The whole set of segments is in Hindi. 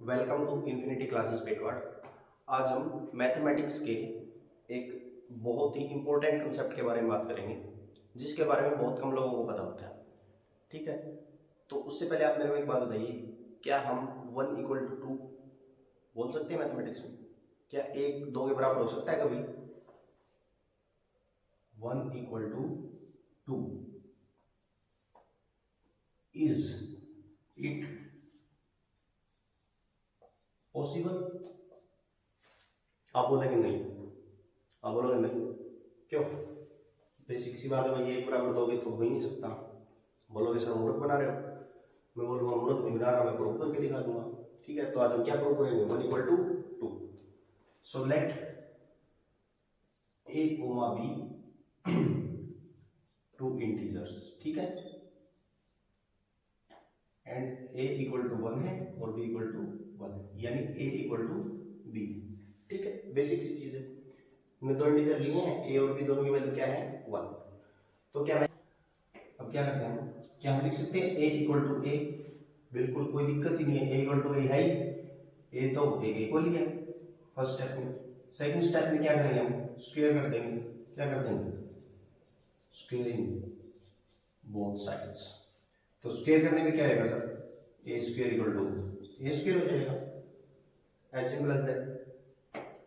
Welcome to infinity classes Petwad. आज हम मैथमेटिक्स के एक बहुत ही इम्पोर्टेंट कंसेप्ट के बारे में बात करेंगे, जिसके बारे में बहुत कम लोगों को पता होता है। ठीक है, तो उससे पहले आप मेरे को एक बात बताइए, क्या हम 1=2 बोल सकते हैं मैथमेटिक्स में? क्या 1 2 के बराबर हो सकता है कभी? 1=2 इज इट पॉसिबल? आप बोलेंगे नहीं, आप बोलोगे नहीं, क्यों? बेसिक सी बात है भाई, 1 बराबर 2 तो हो ही नहीं सकता। बोलोगे सर मूर्ख बना रहे हो। मैं बोलूँगा मूर्ख नहीं बना रहा, मैं प्रूव करके दिखा दूंगा। ठीक है, तो आज हम क्या प्रूव करेंगे? 1=2। So let a, b 2 integers. ठीक है, एंड a=1 है और b=1 है, यानी a=b। ठीक है, बेसिक सी चीज है। हमने 2 इंटीजर लिए हैं, a और b दोनों की वैल्यू क्या है? 1। तो क्या अब क्या करते हैं, क्या हम लिख सकते हैं a=a? बिल्कुल कोई दिक्कत ही नहीं है, a=a है ही, a तो a के इक्वल ही है फर्स्ट स्टेप में। सेकंड स्टेप में क्या करेंगे, हम स्क्वायर कर देंगे। क्या कर देंगे? Squaring both sides. तो स्क्वायर करने में क्या आएगा सर? a² = a² हो जाएगा, as simple as that.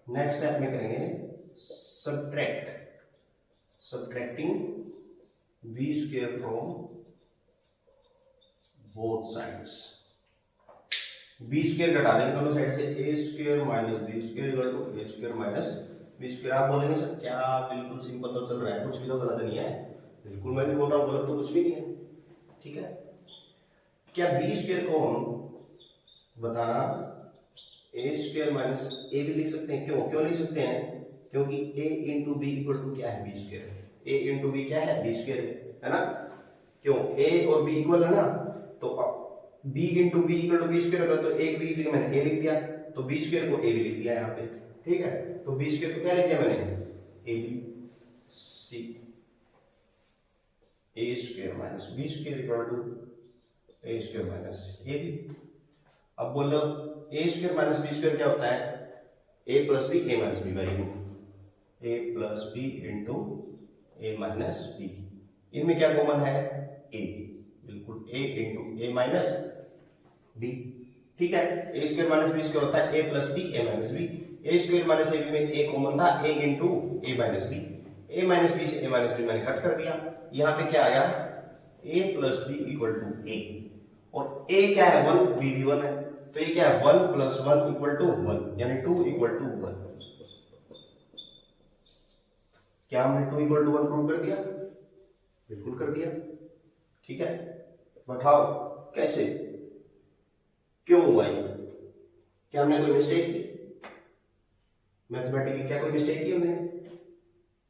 Next step में करेंगे subtracting b² from both sides. b² घटा देंगे दोनों साइड से, a² - b² - a² - b²। आप बोलेंगे सर क्या बिल्कुल सिंपल तो चल रहा है, कुछ भी तो गलत नहीं है। बिल्कुल मैं भी बोल रहा हूँ, गलत तो कुछ भी नहीं है। ठीक है, क्या b² को हम बताना a² - a भी लिख सकते हैं? क्यों लिख सकते हैं? क्योंकि a × b क्या है? b²। a × b क्या है? b² है ना। क्यों? a और b इक्वल है ना, तो b × b = b² होगा, तो एक b की जगह मैंने a लिख दिया, तो b² को a भी लिख दिया यहाँ पे। ठीक है, तो b² को क्या लिख दिया मैंने? ab c a² - b² = a² - ab। अब बोलो a² - b² क्या होता है? a + b a - b। Very good, a + b × a - b। इनमें क्या कॉमन है? a। बिल्कुल a × a - b। ठीक है, a² - b² होता है a + b a - b। a² - ab में a कॉमन था, a × a - b। a - b से a - b मैंने कट कर दिया, यहाँ पे क्या आया? a + b = a, और a क्या है? 1, b भी 1 है, तो ये क्या है? 1 + 1 = 1, यानी 2 = 1। क्या हमने 2 = 1 प्रूव कर दिया? बिल्कुल कर दिया। ठीक है, बताओ कैसे, क्यों हुआ ये? क्या हमने कोई मिस्टेक की मैथमेटिक्स की? क्या कोई मिस्टेक की हमने?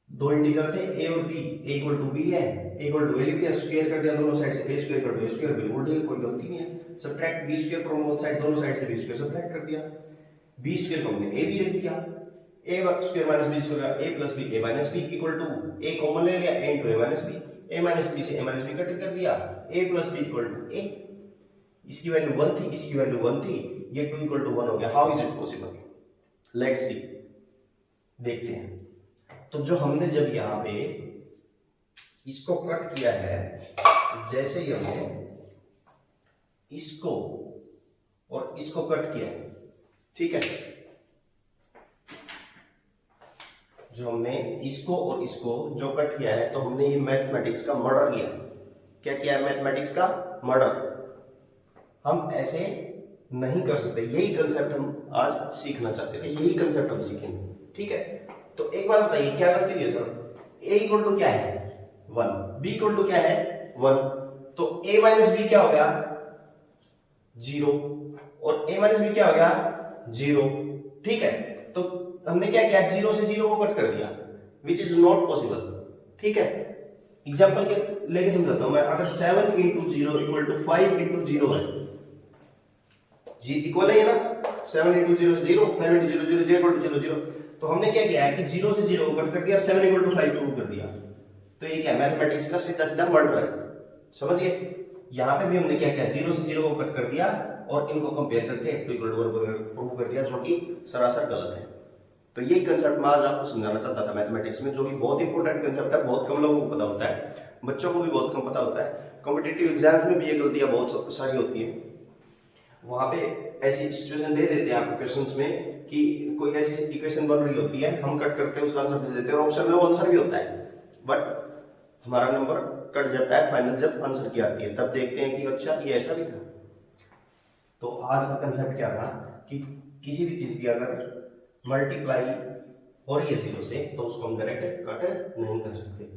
2 इंटीजर थे a और b, a = b है, a = a लिख दिया, स्क्वायर कर दिया दोनों साइड से, a² = a²। बिल्कुल ठीक है, कोई गलती नहीं है। Subtract b² from both side, दोनों साइड से b² सब्ट्रैक्ट कर दिया, b² को हमने a भी लिख दिया, a² - b² a + b a - b = a common ले लिया, a × a - b, a - b से a - b कट कर दिया, a + b = a। इसकी वैल्यू 1 थी, इसकी वैल्यू 1 थी, ये 2 = 1 हो गया। How is it possible? Let's see, देखते हैं। तो जो हमने जब यहाँ पे इसको कट किया है, जैसे ही हमने इसको और इसको कट किया है, ठीक है, जो हमने इसको और इसको जो कट किया है, तो हमने ये मैथमेटिक्स का मर्डर किया। क्या किया है? मैथमेटिक्स का मर्डर। हम ऐसे नहीं कर सकते, यही कंसेप्ट हम आज सीखना चाहते थे, यही कंसेप्ट हम सीखेंगे। ठीक है, तो एक बात बताइए, क्या गलती हुई है सर? a = क्या है? 1, b = क्या है? 1, तो a - b क्या हो गया? 0, और a - b क्या हो गया? 0। ठीक है, तो हमने क्या किया? 0 से 0 को कट कर दिया, विच इज नॉट पॉसिबल। ठीक है, एग्जाम्पल के लेके समझाता हूं मैं। अगर 7 × 0 = 5 × 0 है, जी इक्वल है ना, 7 × 0 = 0, 5 × 0 = 0 0 0। तो हमने क्या किया है कि 0 से 0 को कट कर दिया, 7 = 5 प्रूव कर दिया। तो ये क्या? मैथमेटिक्स का सीधा सीधा मर्डर है। समझ गए? यहां पे भी हमने क्या किया? 0 से 0 को कट कर दिया और इनको कंपेयर करके प्रूव कर दिया, जो कि सरासर गलत है। तो यही कंसेप्ट मैं आज आपको समझाना चाहता था मैथमेटिक्स में, जो कि बहुत इंपॉर्टेंट कंसेप्ट है, बहुत कम लोगों को पता होता है, बच्चों को भी बहुत कम पता होता है। कॉम्पिटिटिव एग्जाम में भी ये गलतियां बहुत सारी होती हैं। वहां पे ऐसी सिचुएशन दे देते हैं आपको क्वेश्चंस में कि कोई ऐसी इक्वेशन बन रही होती है, हम कट करके उसका आंसर दे देते हैं और ऑप्शन में वो आंसर भी होता है, बट हमारा नंबर कट जाता है फाइनल जब आंसर की आती है, तब देखते हैं कि अच्छा ये ऐसा भी था। तो आज का कंसेप्ट क्या था कि किसी भी चीज की अगर मल्टीप्लाई हो रही है जीरो से तो उसको हम डायरेक्ट कट नहीं कर सकते।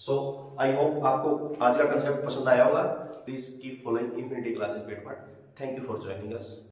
सो आई होप आपको आज का कंसेप्ट पसंद आया होगा। Please keep following infinity classes paid part. Thank you for joining us.